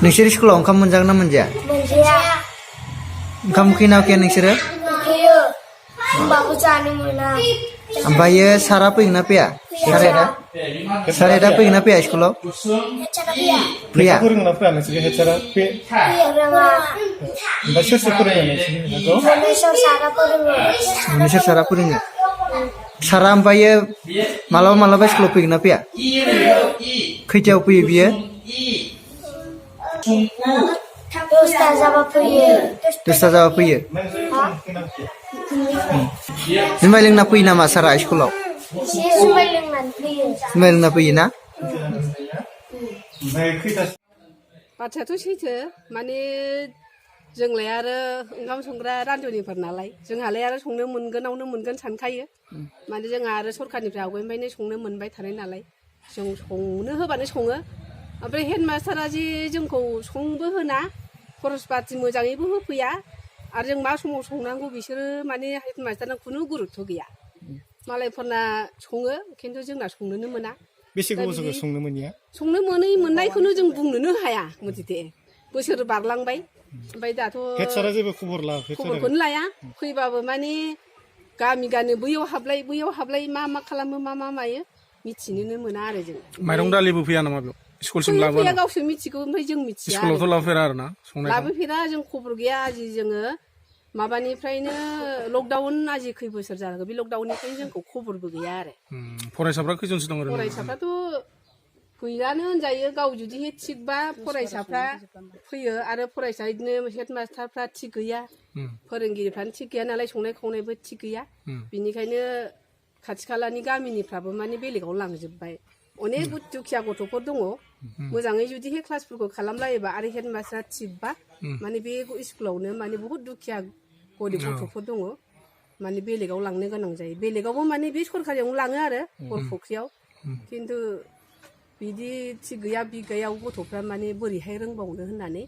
नोंसोर स्कुलाव ओंखाम मोनजागोन ना मोनजाया? मोनजाया। ओंखाम उखैना उखैया नोंसोरो? उखैयो होमबाबो जानो मोना। ओमफ्रायो सारा फैगोन ना फैया? सारेदा फैगोन ना फैया स्कुलाव? फैया फोरोङो ना फैया नोंसोरखौ हेडसारा फोरोङा। ओमफ्राय सोर सोर फोरोङो नोंसोरखौ? मोननैसो सारा फोरोङो। नोंसोर सारा फोरोङो सारा ओमफ्रायो मालाबा मालाबा स्कुलाव फैगोन ना फैया? खैथायाव फैयो बियो? 10टा जाबा फैयो। 10टा जाबा फैयो। जुमाय लोंना फैयो नामा सारा स्कुलाव? एसे जुमाय लोंनानै फैयो। जुमाय लोंना फैयो ना? बाथ्रायाथ' सैथो माने जोंलाय आरो ओंखाम संग्रा रान्धनिफोर नालाय जोंहालाय आरो संनो मोनगोनावनो मोनगोन सानखायो माने जोंहा आरो सरखारनिफ्राय आवगायनिफ्रायनो संनो मोनबाय थानाय नालाय जों संनो होबानो सङो ओमफ्राय हेडमास्टारा जे जोंखौ संबो होना खरस पाति मोजाङैबो होफैया आरो जों मा समाव संनांगौ बिसोरो माने हेडमास्टारना खुनु गुरुत्थ' गैया मालायफोरना सङो खिन्थु जोंना संनोनो मोना बेसे गोबाव संनो मोनिया? संनो मोननायखौनो जों बुंनोनो हाया मथिते बोसोर बारलांबाय ओमफ्राय दाथ' हेडसारा जेबो खबरखौनो लाया फैबाबो माने गामि बैयाव हाबलाय मा खालामो मा मायो मिथिनोनो मोना आरो जों माइरं दालिबो फैया नामा बेयाव स्कुलसिम लाबोआ फैया गावसोर मिथिगौ ओमफ्राय जों मिथिया स्कुलावथ' लाबोफेरा आरो ना लाबोफेरा जों खबर गैया आजि जोङो माबानिफ्रायनो लकडाउन आजि खै बोसोर जानांगौ बे लकडाउननिफ्रायनो जोंखौ खबरबो गैया आरो फरायसाफ्रा खैजनसो दं आरो फरायसाफ्राथ' फैयानो होनजायो गाव जुदि थिगबा फरायसाफ्रा फैयो आरो फरायसा बिदिनो हेडमास्टारफ्रा थिग गैया फोरोंगिरिफ्रानो थिग गैया नालाय संनाय खावनायबो थिग गैया बिनिखायनो खाथि खालानि गामिनिफ्राबो माने बेलेगाव लांजोब्बाय अनेक दुखिया गथ'फोर दङ मोजाङै जुदि क्लासफोरखौ खालामलायोबा आरो हेडमास्टारा थिगबा माने बे स्कुलावनो माने बुहुत दुखिया गरिब गथ'फोर दङ माने बेलेगाव लांनो गोनां जायो बेलेगावबो माने बे सरकारियावनो लाङो आरो बरफुख्रियाव खिन्थु बिदि थिग गैया बिगायाव गथ'फ्रा माने बोरैहाय रोंबावनो होननानै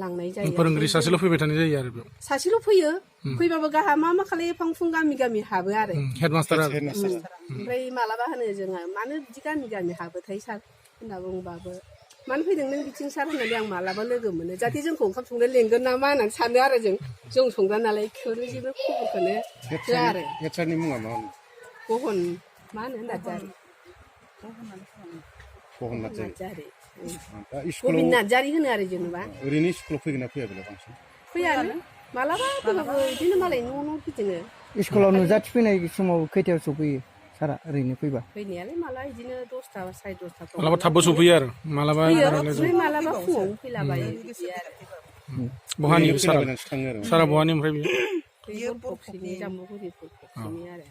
लांनाय जायो फोरोंगिरि सासेल' फैबाय थानाय जायो आरो बेयाव सासेल' फैयो फैबाबो गाहा मा खालायो फांफुं गामि हाबो आरो हेडमास्टारा ओमफ्राय मालाबा होनो जोङो मानो बिदि गामि हाबोथाय सार होनना बुंबाबो मानो फैदों नों बिथिं सार होननानै आं मालाबा लोगो मोनो जाहाथे जोंखौ ओंखाम संनो लेंगोन नामा होननानै सानो आरो जों संग्रा नालाय खिन्थु जेबो खबरखौनो होआ आरो हेडसारनि मुङा मा गहन मा होनो नार्जारि गबिन नार्जारि होनो आरो जेनेबा ओरैनो स्कुलाव फैगोन ना फैया बेलाय बांसिन फैयानो मालाबा फैबाबो बिदिनो मालाय न' गिदिङो स्कुलाव नुजाथि फैनाय समाव खैथायाव सफैयो सारा ओरैनो फैनायालाय माला बिदिनो 10टा 10:30 मालाबा थाबबो सफैयो आरो मालाबा मालाबा फुङाव फैलाबायो बिदि आरो बहानि सारा बहानि ओमफ्राय बियो आरो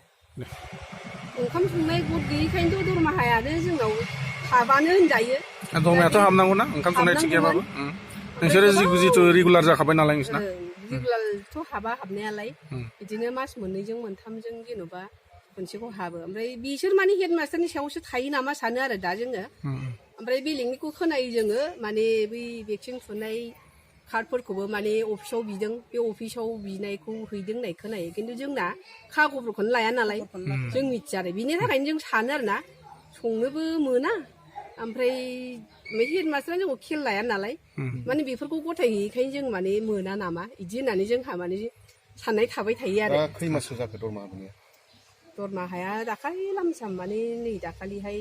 ओंखाम संनाय गद गैयिखायनोथ' दरमाहायानो जोंनाव हाबानो होनजायो दरमायाथ' हाबनांगौ ना ओंखाम संनाय थिग गैयाबाबो नोंसोरो जिथु रेगुलार जाखाबाय नालाय नोंसिना रेगुलारथ' हाबनायालाय बिदिनो मास मोननैजों मोनथामजों जेन'बा खनसेखौ हाबो ओमफ्राय बिसोर माने हेडमास्टारनि सायावसो थायो नामा सानो आरो दा जोङो ओमफ्राय बेलेगनिखौ खोनायो जोङो माने बै भेक्सिन थुनाय कार्डफोरखौबो माने अफिसाव बिदों बे अफिसाव बिनायखौ हैदों होननाय खोनायो खिन्थु जोंना खागरफोरखौनो लाया नालाय जों मिथिया आरो बिनि थाखायनो जों सानो आरोना संनोबो मोना ओमफ्राय हेडमास्टारा जोंखौ खेल लाया नालाय माने बेफोरखौ गथायहैयैखायनो जों माने मोना नामा बिदि होननानै जोंहा माने साननाय थाबाय थायो आरो खै माससो जाखो दरमाहाया दाखालि लामसाम माने नै दाखालिहाय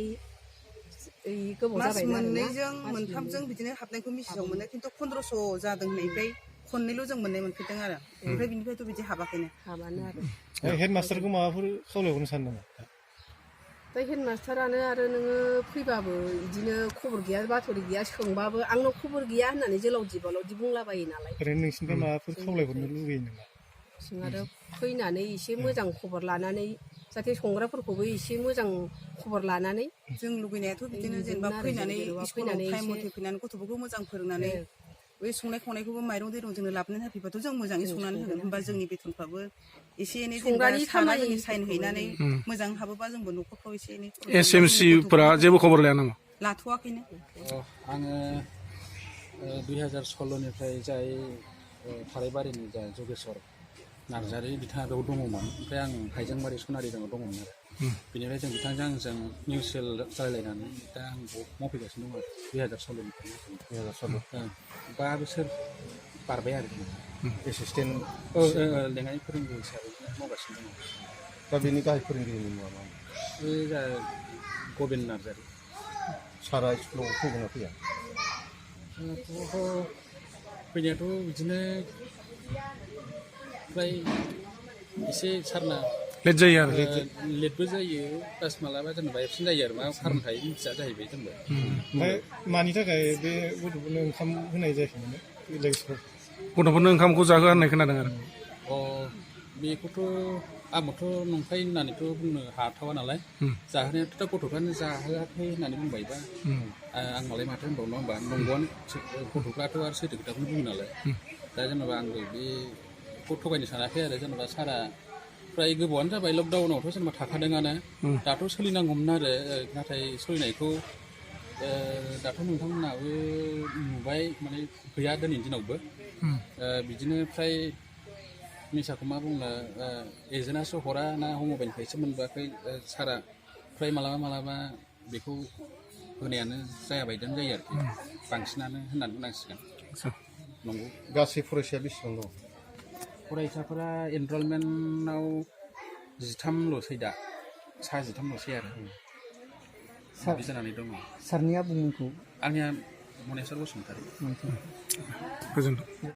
गोबाव जाबाय मोननैजों मोनथामजों बिदिनो हाबनायखौ मिथियाव मोनो खिन्थु 1500 जादों होननायनिफ्राय खननैल' जों मोननाय मोनफेरदों आरो ओमफ्राय बिनिफ्रायथ' बिदि हाबाखैनो आरो हेडमास्टारखौ माबाफोर खावलायहरनो सानो नामा दा हेडमास्टारानो आरो नोङो फैबाबो बिदिनो खबर गैया बाथरि गैया सोंबाबो आंनाव खबर गैया होननानै जोलावदि बालावदि बुंलाबायो नालाय ओरैनो नोंसिनिफ्राय माबाफोर खावलायहरनो लुबैयो नामा जों आरो फैनानै एसे मोजां खबर लानानै जाहाथे संग्राफोरखौबो एसे मोजां खबर लानानै जों लुबैनायाथ' बिदिनो जेनेबा फैनानै स्कुलाव टाइम मथे फैनानै गथ'फोरखौ मोजां फोरोंनानै बै संनाय खावनायखौबो माइरं दैरं जोंनो लाबोनानै होफैबाथ' जों मोजाङै संनानै होगोन होमबा जोंनि बेथनफ्राबो एसे एनै संग्रानि खामानि साइन हैनानै मोजां हाबोबा जोंबो न'खरफ्राव एसे एनै SMC-फोरा जेबो खबर लाया नामा लाथ'वाखैनो आङो 2016 निफ्राय जाय थाराइबारिनि जा जगेश्वर नार्जारि बिथाङा बेयाव दङमोन ओमफ्राय आं हाइजेंबारि सनारिजों दङमोन आरो बेनिफ्राय जों बिथांजों आंजों मिउचुवेल जालायलायनानै दा आं मावफैगासिनो दं आरो 2016निफ्राय 2016 5 बोसोर बारबाय आरो एसिस्टेन्ट लेङाइ फोरोंगिरि हिसाबै मावगासिनो दङ दा बेनि गाहाय फोरोंगिरिनि मुङा मा बे गबिन नार्जारि सारा स्कुलाव फैगोन ना फैया फैनायाथ' बिदिनो फ्राय एसे सारना लेट जायो आरो लेटबो जायो प्लास मालाबा जेनेबा एबसेन्ट जायो आरो मा खारन थायो मिथिया जाहैबाय जोंबो ओमफ्राय मानि थाखाय बे गथ'फोरनो ओंखाम होनाय जायाखैमोन गथ'फोरनो ओंखामखौ जाहोआ होननाय खोनादों आरो बेखौथ' आंबोथ' नंखाय होननानैथ' बुंनो हाथावा नालाय जाहोनायाथ' दा गथ'फ्रानो जाहोआखै होननानै बुंबायबा आं मालाय माथो होनबावनो होमबा नंगौआनो गथ'फ्राथ' आरो सैथो खोथाखौनो बुङो नालाय दा जेनेबा आंबो बेखौ थगायनो सानाखै आरो जेनेबा सारा फ्राय गोबावानो जाबाय लकडाउनावथ' जेनेबा थाखादोंआनो दाथ' सोलिनांगौमोन आरो नाथाय सोलिनायखौ दाथ' नोंथांमोनाबो नुबाय माने गैया दिनैनि दिनावबो बिदिनो फ्राय मिसाखौ मा बुंनो एजेन्टआसो हरा ना मबाइलनिफ्रायसो मोनबोआखै सारा फ्राय मालाबा बेखौ होनायानो जायाबायदियानो जायो आरोखि बांसिनानो होननानै बुंनांसिगोन नंगौ गासै फरायसाया बेसेबां दं फरायसाफोरा एनरलमेन्टआव 13ल'सै दा सा 13ल'सै आरो बिदि जानानै दङ सारनिया बुंनायखौ आंनिया मनेस्वर बसुमतारी गोजोन्थों